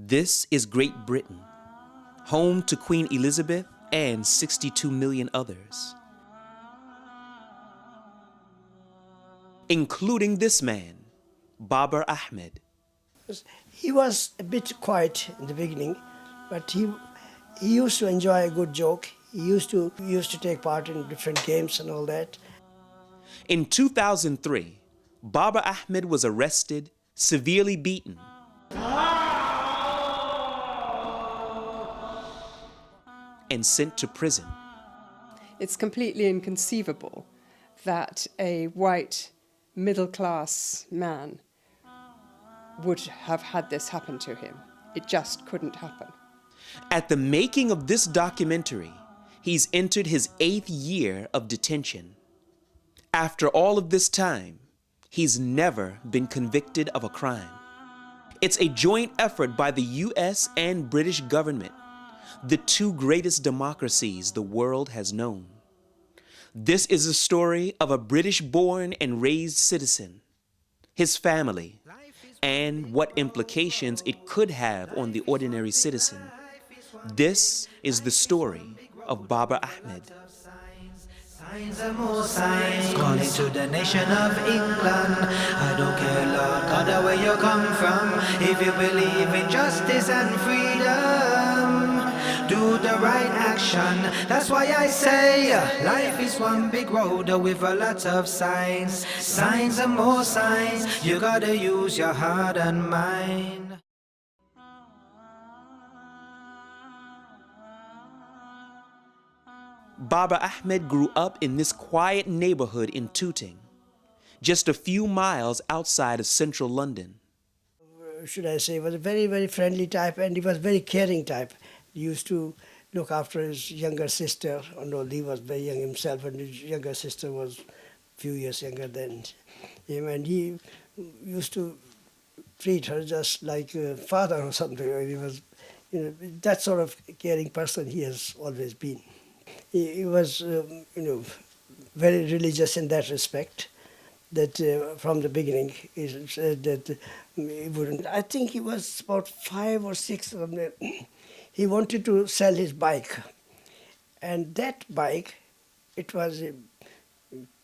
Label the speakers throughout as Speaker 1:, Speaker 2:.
Speaker 1: This is Great Britain, home to Queen Elizabeth and 62 million others, including this man, Babar Ahmad.
Speaker 2: He was a bit quiet in the beginning, but he used to enjoy a good joke. He used to take part in different games and all that.
Speaker 1: In 2003, Babar Ahmad was arrested, severely beaten, and sent to prison.
Speaker 3: It's completely inconceivable that a white middle-class man would have had this happen to him. It just couldn't happen.
Speaker 1: At the making of this documentary, he's entered his 8th year of detention. After all of this time, he's never been convicted of a crime. It's a joint effort by the US and British government, the two greatest democracies the world has known. This is a story of a British-born and raised citizen, his family, and what implications it could have on the ordinary citizen. This is the story of Babar Ahmad.
Speaker 4: Signs and more signs, calling to the nation of England. I don't care, Lord God, where you come from. If you believe in justice and freedom, do the right action. That's why I say life is one big road with a lot of signs. Signs and more signs, you gotta use your heart and mind.
Speaker 1: Babar Ahmad grew up in this quiet neighborhood in Tooting, just a few miles outside of central London.
Speaker 2: Should I say, he was a very, very friendly type, and he was very caring type. He used to look after his younger sister, although he was very young himself, and his younger sister was a few years younger than him, and he used to treat her just like a father or something. He was, that sort of caring person he has always been. He was, very religious in that respect, that from the beginning he said that he wouldn't. I think he was about 5 or 6. He wanted to sell his bike, and that bike, it was a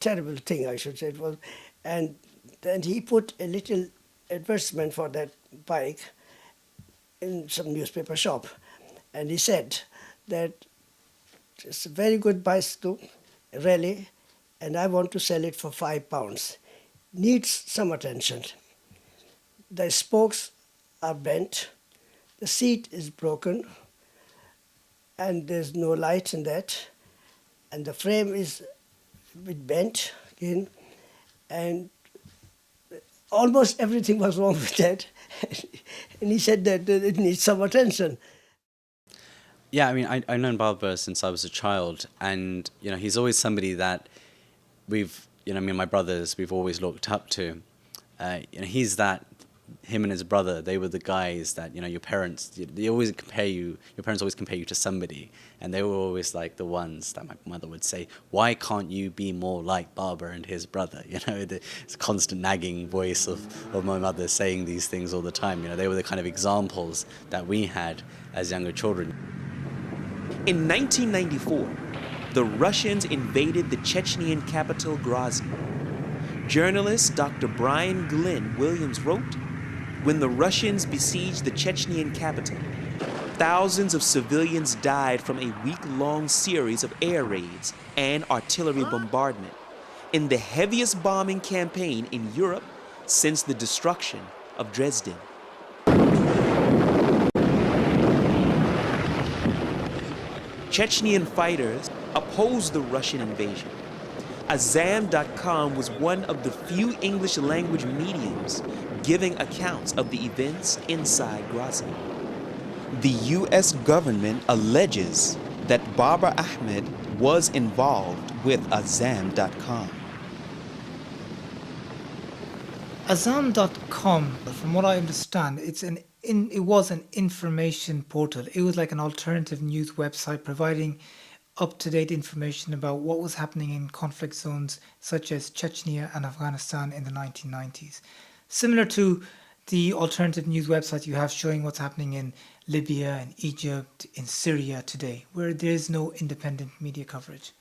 Speaker 2: terrible thing, I should say it was, and then he put a little advertisement for that bike in some newspaper shop, and he said that it's a very good bicycle, really, and I want to sell it for £5. Needs some attention. The spokes are bent, the seat is broken, and there's no light in that, and the frame is a bit bent again, and almost everything was wrong with that. And he said that it needs some attention.
Speaker 5: Yeah, I mean, I've known Babar since I was a child, and, he's always somebody that me and my brothers, we've always looked up to. He's that, him and his brother, they were the guys that, your parents, your parents always compare you to somebody, and they were always like the ones that my mother would say, why can't you be more like Babar and his brother? It's a constant nagging voice of my mother saying these things all the time. They were the kind of examples that we had as younger children.
Speaker 1: In 1994, the Russians invaded the Chechnyan capital Grozny. Journalist Dr. Brian Glenn Williams wrote, when the Russians besieged the Chechnyan capital, thousands of civilians died from a week-long series of air raids and artillery bombardment in the heaviest bombing campaign in Europe since the destruction of Dresden. Chechnyan fighters opposed the Russian invasion. Azam.com was one of the few English-language mediums giving accounts of the events inside Grozny. The U.S. government alleges that Babar Ahmad was involved with Azam.com.
Speaker 6: Azam.com, from what I understand, it was an information portal. It was like an alternative news website providing up-to-date information about what was happening in conflict zones such as Chechnya and Afghanistan in the 1990s. Similar to the alternative news websites you have showing what's happening in Libya, in Egypt, in Syria today, where there is no independent media coverage.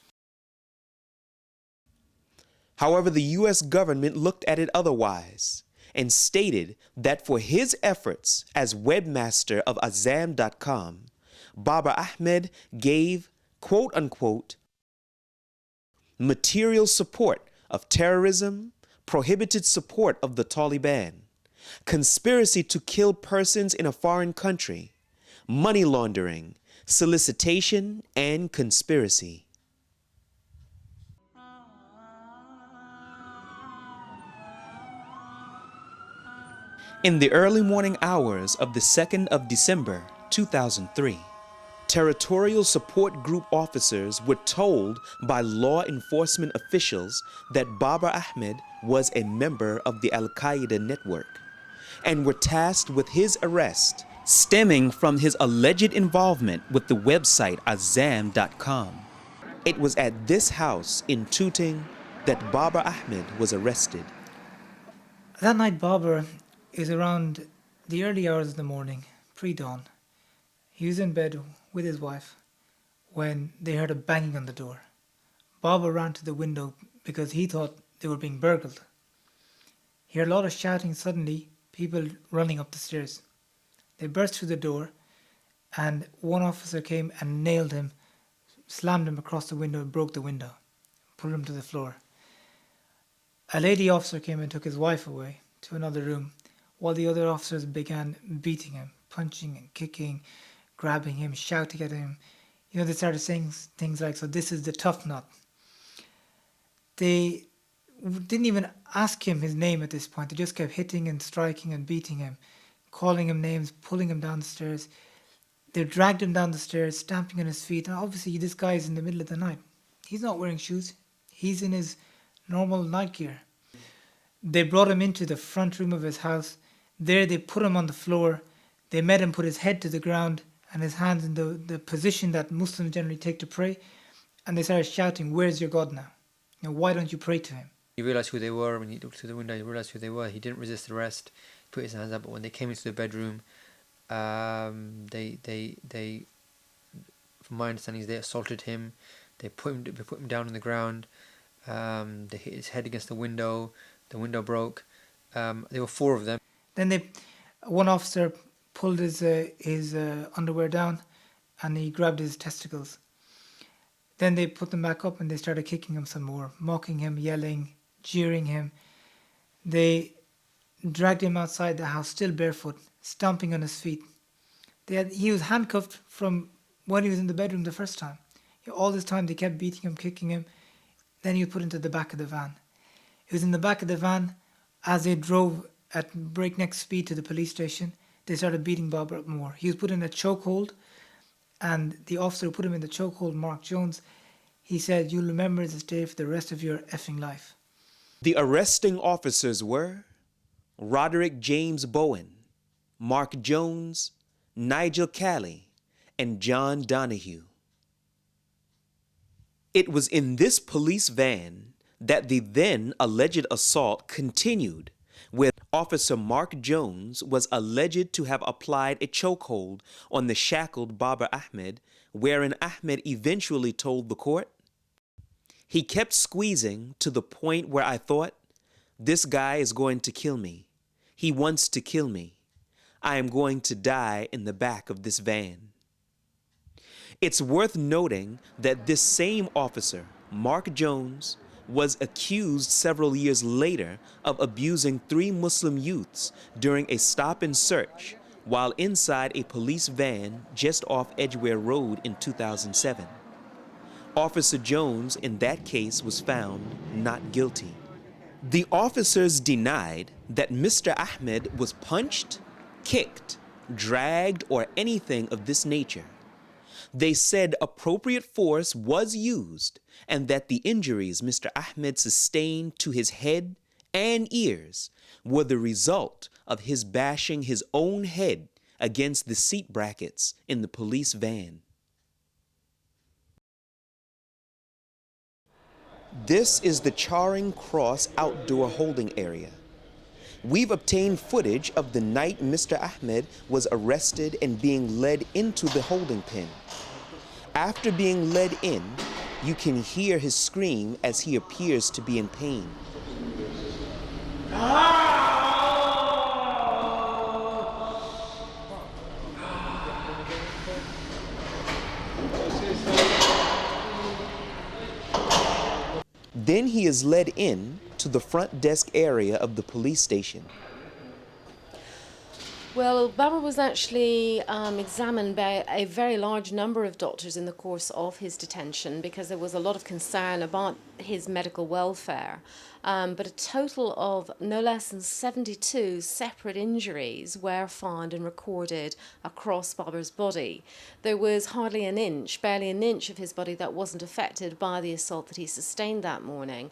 Speaker 1: However, the U.S. government looked at it otherwise and stated that for his efforts as webmaster of Azam.com, Babar Ahmad gave, quote unquote, material support of terrorism, prohibited support of the Taliban, conspiracy to kill persons in a foreign country, money laundering, solicitation, and conspiracy. In the early morning hours of the 2nd of December, 2003, Territorial Support Group officers were told by law enforcement officials that Babar Ahmad was a member of the Al-Qaeda network and were tasked with his arrest, stemming from his alleged involvement with the website Azam.com. It was at this house in Tooting that Babar Ahmad was arrested.
Speaker 6: That night, Babar is around the early hours of the morning, pre-dawn. He was in bed with his wife when they heard a banging on the door. Babar ran to the window because he thought they were being burgled. He heard a lot of shouting suddenly, people running up the stairs. They burst through the door and one officer came and nailed him, slammed him across the window and broke the window, pulled him to the floor. A lady officer came and took his wife away to another room, while the other officers began beating him, punching and kicking, grabbing him, shouting at him. They started saying things like, "So this is the tough nut." They didn't even ask him his name at this point. They just kept hitting and striking and beating him, calling him names, pulling him down the stairs. They dragged him down the stairs, stamping on his feet. And obviously this guy is in the middle of the night. He's not wearing shoes. He's in his normal night gear. They brought him into the front room of his house. There they put him on the floor. They made him put his head to the ground and his hands in the position that Muslims generally take to pray. And they started shouting, "Where's your God now? Why don't you pray to him?"
Speaker 7: He realised who they were. When he looked through the window, he realised who they were. He didn't resist arrest. He put his hands up. But when they came into the bedroom, they, from my understanding, they assaulted him. They put him down on the ground. They hit his head against the window. The window broke. There were 4 of them.
Speaker 6: Then one officer pulled his underwear down and he grabbed his testicles. Then they put them back up and they started kicking him some more, mocking him, yelling, jeering him. They dragged him outside the house, still barefoot, stomping on his feet. He was handcuffed from when he was in the bedroom the first time. All this time they kept beating him, kicking him. Then he was put into the back of the van. He was in the back of the van as they drove at breakneck speed to the police station. They started beating Babar up more. He was put in a chokehold, and the officer who put him in the chokehold, Mark Jones, he said, "You'll remember this day for the rest of your effing life."
Speaker 1: The arresting officers were Roderick James Bowen, Mark Jones, Nigel Calley, and John Donahue. It was in this police van that the then alleged assault continued, where Officer Mark Jones was alleged to have applied a chokehold on the shackled Babar Ahmad, wherein Ahmed eventually told the court, "He kept squeezing to the point where I thought, this guy is going to kill me. He wants to kill me. I am going to die in the back of this van." It's worth noting that this same officer, Mark Jones, was accused several years later of abusing 3 Muslim youths during a stop and search while inside a police van just off Edgware Road in 2007. Officer Jones in that case was found not guilty. The officers denied that Mr. Ahmed was punched, kicked, dragged, or anything of this nature. They said appropriate force was used and that the injuries Mr. Ahmed sustained to his head and ears were the result of his bashing his own head against the seat brackets in the police van. This is the Charing Cross outdoor holding area. We've obtained footage of the night Mr. Ahmed was arrested and being led into the holding pen. After being led in, you can hear his scream as he appears to be in pain. Then he is led in to the front desk area of the police station.
Speaker 8: Well, Babar was actually examined by a very large number of doctors in the course of his detention because there was a lot of concern about his medical welfare. But a total of no less than 72 separate injuries were found and recorded across Babar's body. There was hardly an inch, barely an inch of his body that wasn't affected by the assault that he sustained that morning.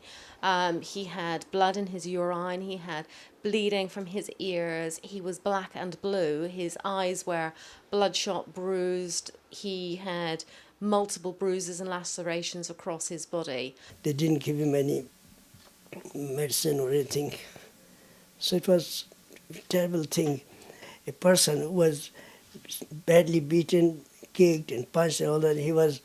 Speaker 8: He had blood in his urine, he had bleeding from his ears, he was black and blue, his eyes were bloodshot, bruised, he had multiple bruises and lacerations across his body.
Speaker 2: They didn't give him any medicine or anything. So it was a terrible thing. A person who was badly beaten, kicked and punched and all that, he was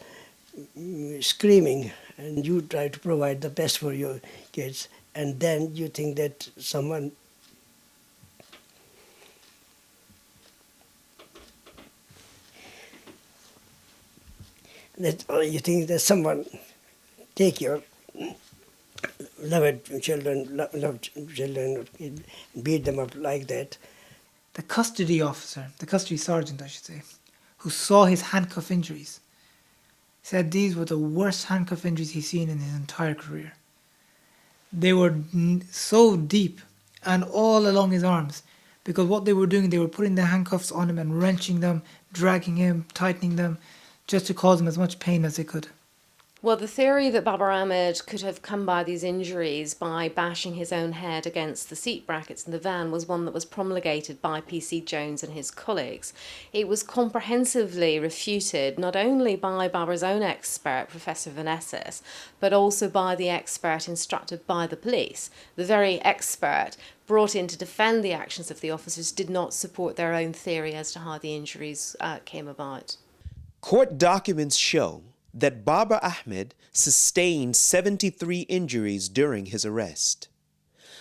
Speaker 2: screaming, and you try to provide the best for your kids, and then you think that someone take your loved children, and beat them up like that.
Speaker 6: The custody officer, the custody sergeant I should say, who saw his handcuff injuries, said these were the worst handcuff injuries he's seen in his entire career. They were so deep and all along his arms, because what they were doing, they were putting the handcuffs on him and wrenching them, dragging him, tightening them, just to cause him as much pain as they could.
Speaker 8: Well, the theory that Babar Ahmad could have come by these injuries by bashing his own head against the seat brackets in the van was one that was promulgated by P.C. Jones and his colleagues. It was comprehensively refuted not only by Babar's own expert, Professor Vanessis, but also by the expert instructed by the police. The very expert brought in to defend the actions of the officers did not support their own theory as to how the injuries came about.
Speaker 1: Court documents show that Babar Ahmad sustained 73 injuries during his arrest.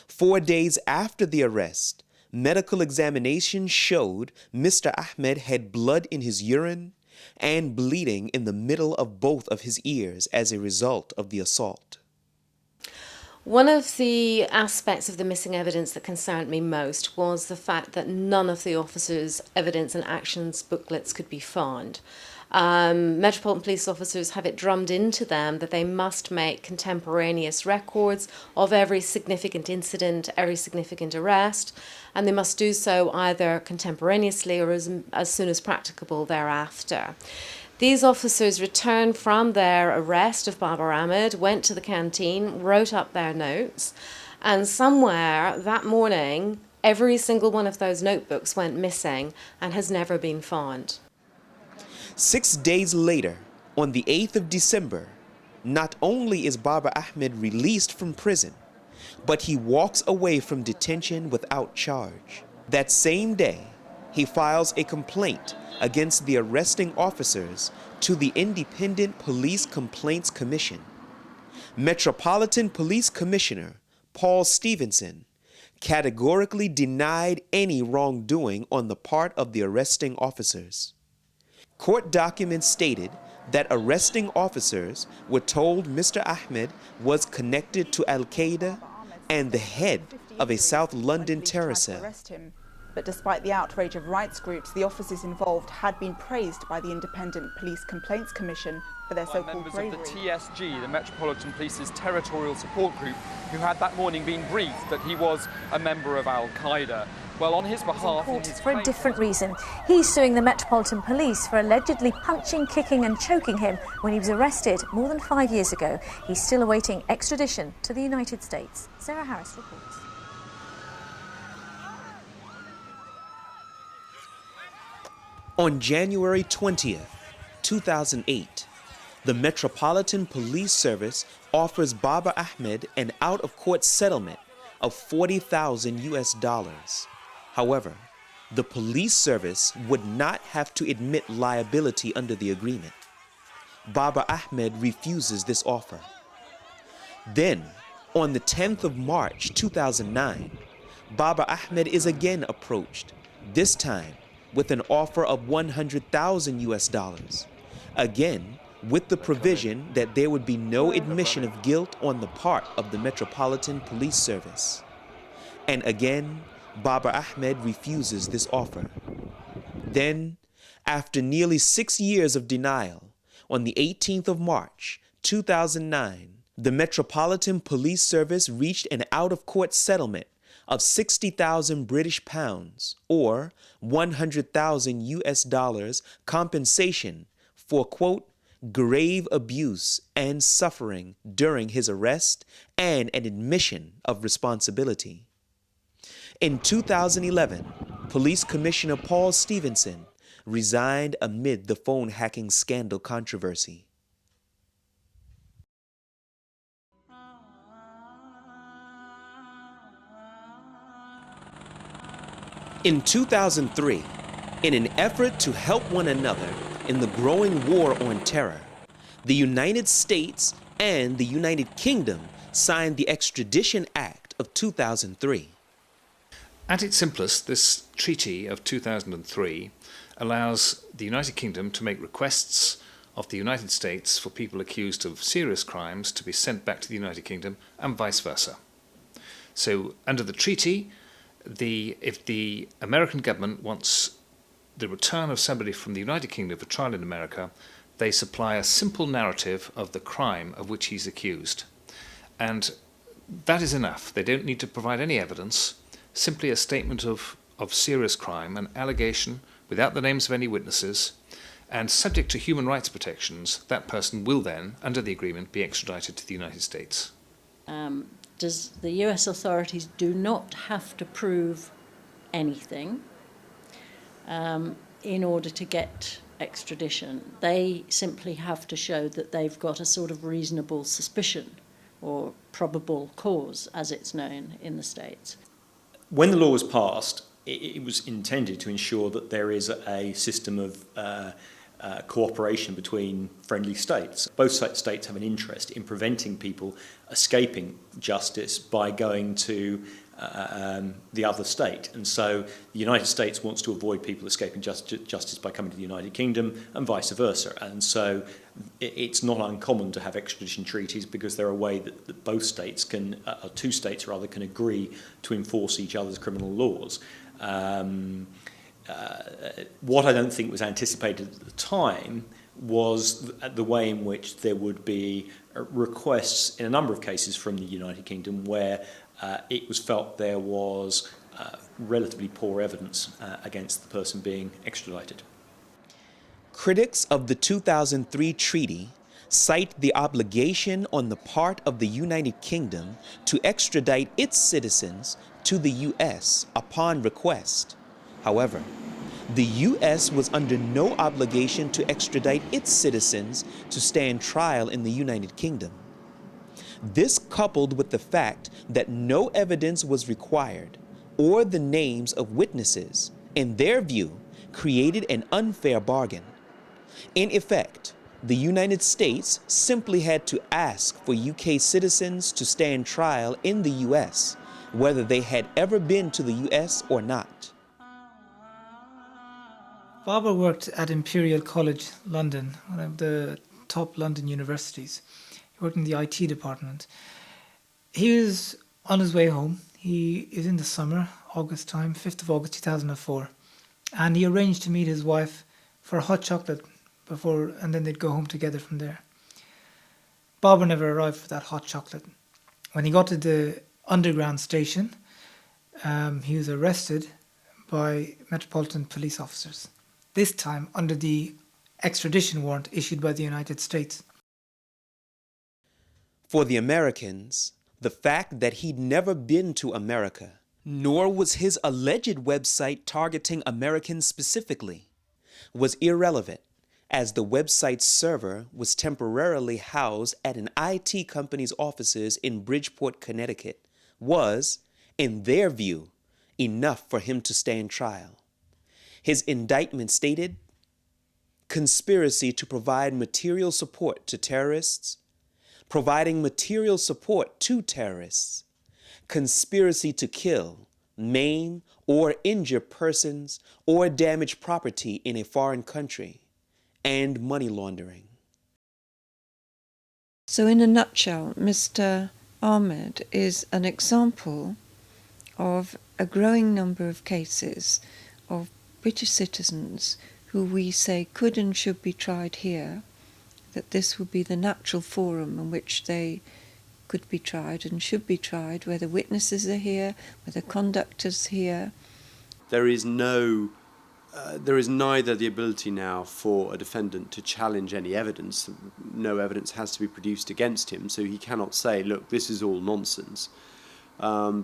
Speaker 1: 4 days after the arrest, medical examination showed Mr. Ahmad had blood in his urine and bleeding in the middle of both of his ears as a result of the assault.
Speaker 8: One of the aspects of the missing evidence that concerned me most was the fact that none of the officers' evidence and actions booklets could be found. Metropolitan Police officers have it drummed into them that they must make contemporaneous records of every significant incident, every significant arrest, and they must do so either contemporaneously or as soon as practicable thereafter. These officers returned from their arrest of Babar Ahmad, went to the canteen, wrote up their notes, and somewhere that morning, every single one of those notebooks went missing and has never been found.
Speaker 1: 6 days later, on the 8th of December, not only is Babar Ahmad released from prison, but he walks away from detention without charge. That same day, he files a complaint against the arresting officers to the Independent Police Complaints Commission. Metropolitan Police Commissioner Paul Stevenson categorically denied any wrongdoing on the part of the arresting officers. Court documents stated that arresting officers were told Mr. Ahmed was connected to Al-Qaeda and the head of a South London terror cell.
Speaker 9: But despite the outrage of rights groups, the officers involved had been praised by the Independent Police Complaints Commission for their so-called bravery.
Speaker 10: Members of the TSG, the Metropolitan Police's territorial support group, who had that morning been briefed that he was a member of Al-Qaeda. Well, on his behalf,
Speaker 11: for a different reason. He's suing the Metropolitan Police for allegedly punching, kicking and choking him when he was arrested more than 5 years ago. He's still awaiting extradition to the United States. Sarah Harris reports.
Speaker 1: On January 20th, 2008, the Metropolitan Police Service offers Babar Ahmad an out-of-court settlement of $40,000 US. However, the police service would not have to admit liability under the agreement. Babar Ahmad refuses this offer. Then, on the 10th of March 2009, Babar Ahmad is again approached, this time with an offer of $100,000 US, again with the provision that there would be no admission of guilt on the part of the Metropolitan Police Service. And again, Babar Ahmad refuses this offer. Then, after nearly 6 years of denial, on the 18th of March 2009, the Metropolitan Police Service reached an out-of-court settlement of 60,000 British pounds, or $100,000 US compensation for, quote, grave abuse and suffering during his arrest and an admission of responsibility. In 2011, Police Commissioner Paul Stevenson resigned amid the phone hacking scandal controversy. In 2003, in an effort to help one another in the growing war on terror, the United States and the United Kingdom signed the Extradition Act of 2003.
Speaker 12: At its simplest, this treaty of 2003 allows the United Kingdom to make requests of the United States for people accused of serious crimes to be sent back to the United Kingdom and vice versa. So under the treaty, if the American government wants the return of somebody from the United Kingdom for trial in America, they supply a simple narrative of the crime of which he's accused. And that is enough. They don't need to provide any evidence, simply a statement of serious crime, an allegation without the names of any witnesses, and subject to human rights protections, that person will then, under the agreement, be extradited to the United States.
Speaker 13: The US authorities do not have to prove anything in order to get extradition. They simply have to show that they've got a sort of reasonable suspicion or probable cause, as it's known in the States.
Speaker 14: When the law was passed, it was intended to ensure that there is a system of cooperation between friendly states. Both states have an interest in preventing people escaping justice by going to the other state. And so the United States wants to avoid people escaping justice by coming to the United Kingdom and vice versa. And so it's not uncommon to have extradition treaties because they're a way that both states can, or two states rather, can agree to enforce each other's criminal laws. What I don't think was anticipated at the time was the way in which there would be requests in a number of cases from the United Kingdom where it was felt there was relatively poor evidence against the person being extradited.
Speaker 1: Critics of the 2003 treaty cite the obligation on the part of the United Kingdom to extradite its citizens to the U.S. upon request. However, the U.S. was under no obligation to extradite its citizens to stand trial in the United Kingdom. This, coupled with the fact that no evidence was required or the names of witnesses, in their view, created an unfair bargain. In effect, the United States simply had to ask for UK citizens to stand trial in the US, whether they had ever been to the US or not.
Speaker 6: Babar worked at Imperial College, London, one of the top London universities. He worked in the IT department. He was on his way home. He is in the summer, August time, 5th of August 2004. And he arranged to meet his wife for a hot chocolate before, and then they'd go home together from there. Babar never arrived for that hot chocolate. When he got to the underground station, he was arrested by Metropolitan Police officers, this time under the extradition warrant issued by the United States.
Speaker 1: For the Americans, the fact that he'd never been to America, nor was his alleged website targeting Americans specifically, was irrelevant, as the website's server was temporarily housed at an IT company's offices in Bridgeport, Connecticut, was, In their view, enough for him to stand trial. His indictment stated, conspiracy to provide material support to terrorists, providing material support to terrorists, conspiracy to kill, maim, or injure persons or damage property in a foreign country, and money laundering.
Speaker 15: So in a nutshell, Mr. Ahmed is an example of a growing number of cases of British citizens who we say could and should be tried here, that this would be the natural forum in which they could be tried and should be tried, whether witnesses are here, whether conductors here.
Speaker 16: There is neither the ability now for a defendant to challenge any evidence. No evidence has to be produced against him, so he cannot say, look, this is all nonsense,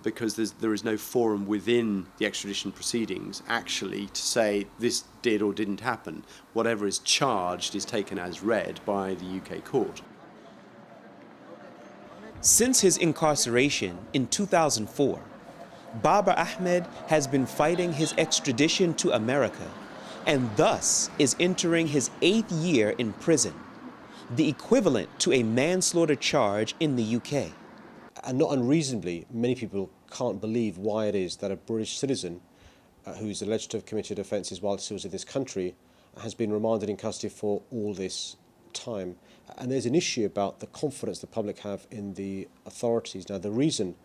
Speaker 16: because there is no forum within the extradition proceedings actually to say this did or didn't happen. Whatever is charged is taken as read by the UK court.
Speaker 1: Since his incarceration in 2004, Babar Ahmad has been fighting his extradition to America and thus is entering his 8th year in prison, the equivalent to a manslaughter charge in the UK.
Speaker 17: And not unreasonably, many people can't believe why it is that a British citizen who's alleged to have committed offences whilst he was in this country has been remanded in custody for all this time. And there's an issue about the confidence the public have in the authorities. Now, the reason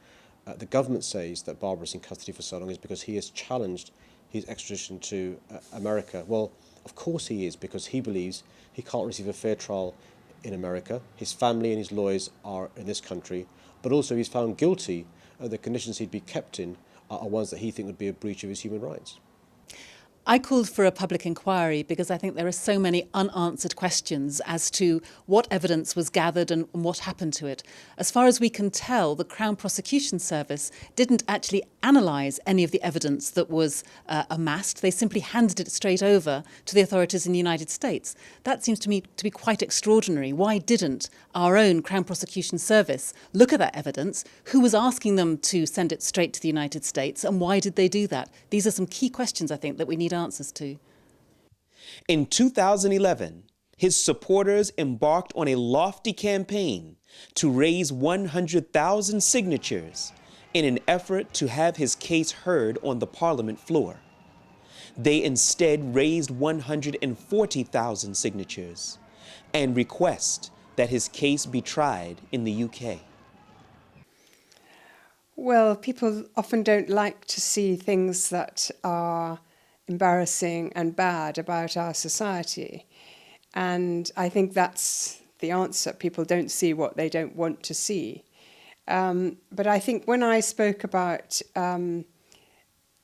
Speaker 17: the government says that Babar is in custody for so long is because he has challenged his extradition to America. Well, of course he is, because he believes he can't receive a fair trial in America. His family and his lawyers are in this country, but also he's found guilty. The conditions he'd be kept in are ones that he thinks would be a breach of his human rights.
Speaker 18: I called for a public inquiry because I think there are so many unanswered questions as to what evidence was gathered and what happened to it. As far as we can tell, the Crown Prosecution Service didn't actually analyse any of the evidence that was amassed. They simply handed it straight over to the authorities in the United States. That seems to me to be quite extraordinary. Why didn't our own Crown Prosecution Service look at that evidence? Who was asking them to send it straight to the United States, and why did they do that? These are some key questions, I think, that we need answers to.
Speaker 1: In 2011, his supporters embarked on a lofty campaign to raise 100,000 signatures in an effort to have his case heard on the Parliament floor. They instead raised 140,000 signatures and request that his case be tried in the UK.
Speaker 3: Well, people often don't like to see things that are embarrassing and bad about our society. And I think that's the answer. People don't see what they don't want to see. But I think when I spoke about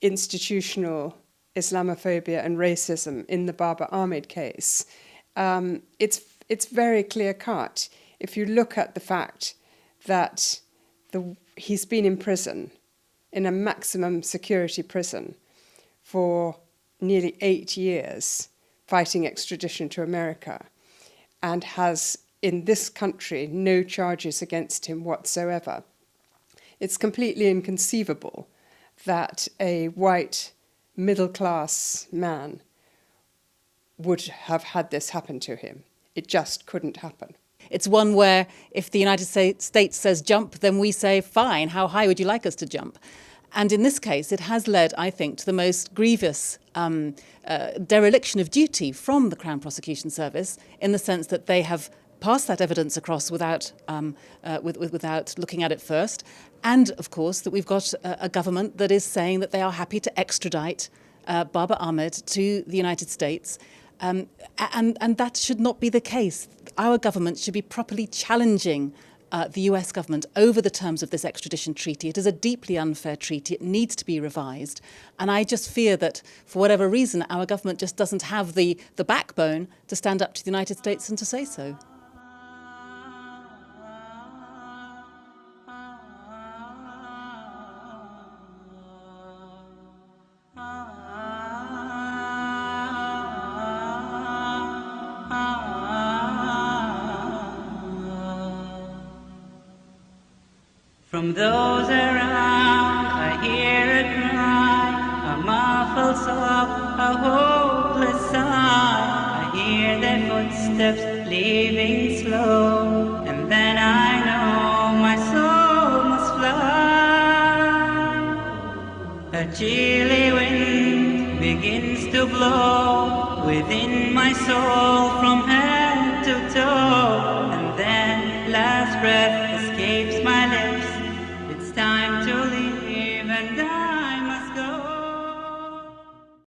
Speaker 3: institutional Islamophobia and racism in the Babar Ahmad case, it's very clear-cut. If you look at the fact that he's been in prison, in a maximum security prison, for nearly 8 years, fighting extradition to America, and has in this country no charges against him whatsoever. It's completely inconceivable that a white middle-class man would have had this happen to him. It just couldn't happen.
Speaker 18: It's one where if the United States says jump, then we say, fine, how high would you like us to jump? And in this case, it has led, I think, to the most grievous dereliction of duty from the Crown Prosecution Service, in the sense that they have passed that evidence across without looking at it first. And, of course, that we've got a government that is saying that they are happy to extradite Babar Ahmad to the United States. And that should not be the case. Our government should be properly challenging the US government over the terms of this extradition treaty. It is a deeply unfair treaty. It needs to be revised. And I just fear that, for whatever reason, our government just doesn't have the backbone to stand up to the United States and to say so.
Speaker 19: From those around, I hear a cry, a muffled sob, a hopeless sigh. I hear their footsteps leaving slow, and then I know my soul must fly. A chilly wind begins to blow within my soul from head to toe, and then last breath escapes my lips.